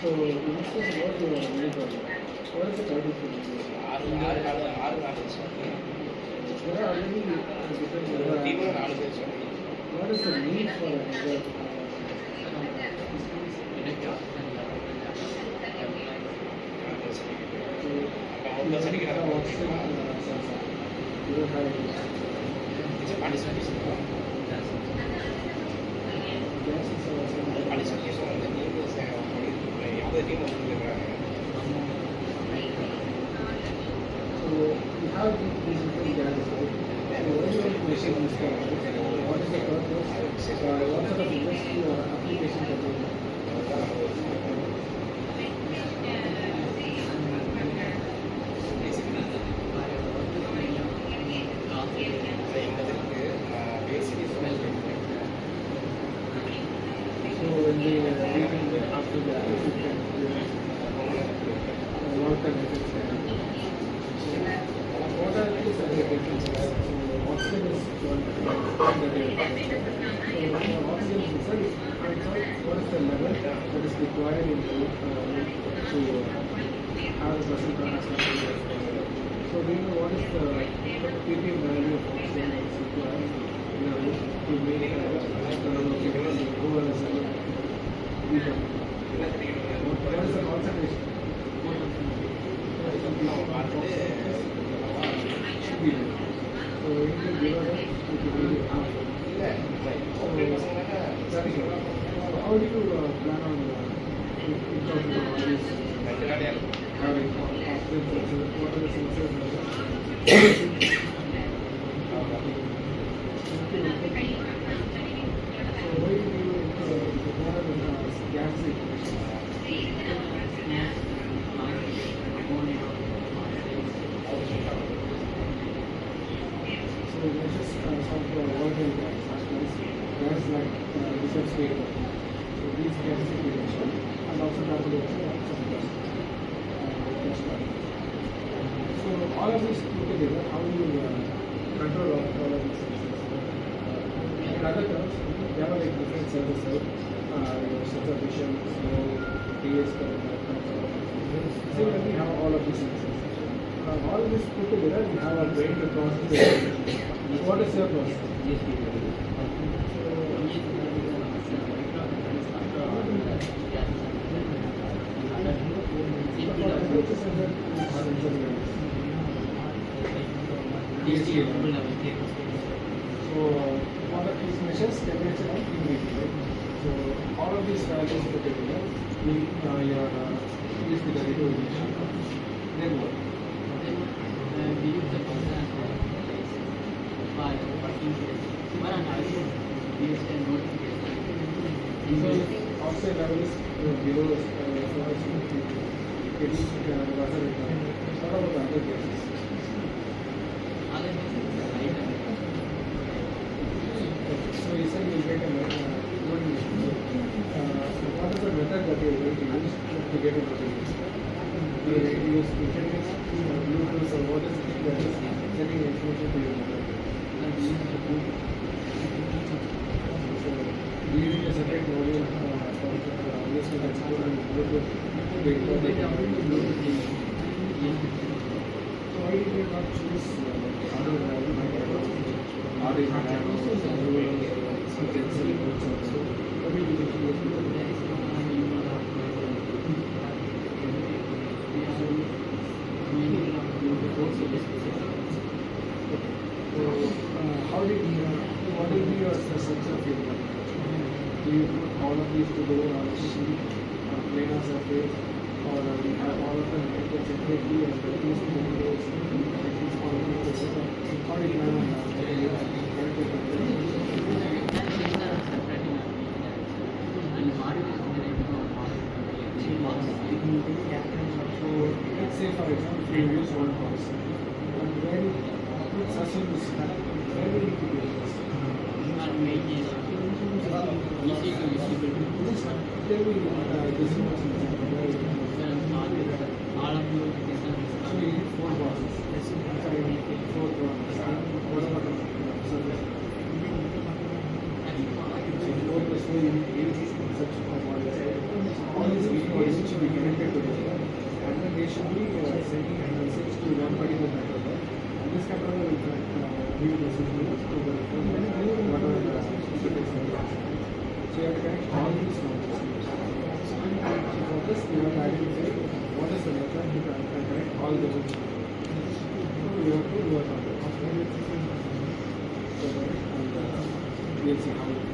So this is what you are made of. What is the title for this? There are already different. What is the need for another? You have these different gases, right? So what is the machine this kind? What is the purpose? What sort of industry or application that they So when they reading the after the long-term effects. What are these differences? So oxygen is one that oxygen itself, what is the level that is required in to have the person capacity? So do you know what is the ppm value of oxygen that is required to make overall cell? What is the concentration? So it will give us it will be harmful. So how do you plan on incorporating all these having oxygen sensors? What are the sensors? So why do you what are the gas So let's just some water gas like research data. So these gases we mentioned and also carbon dioxide some gas. So all of these put together, how do you control all of these sensors? In other terms, there are like different services, sensor vision, flow, PS, similarly we have all of these sensors. All of this put together, we have a brain to process the information. What is your process? So all of these measures temperature and humidity, right? So all of these values put together, we use the radio emission. Then what? We use the constant by working So outside level is below getting water requirement. What about the other gases? So you said you get a good emission. What is the method that you are going to use to get a good emission? Do you use internet, Bluetooth, or what is the thing that is sending information to your mobile? So do you need a separate module for USB that's good and Bluetooth? So why did you not choose what will be your sensor feedback? Do you put all of these together on a sheet, on a planar surface, or do you have all of them connected separately and these videos, these all of them together? How do you plan on So let's say for example you use one course and then let's assume this where will you be this? So you need 4 bosses. Sorry, 4 bosses. What about the surface? So 4 plus 4 you need 8 such models. All these 8 models should be this controller will give the signals to the whatever the interface is. So you have to connect all these nodes. So for this, you have to identify what is the method you can connect all the nodes. So you have to work on it. So, and we'll see how it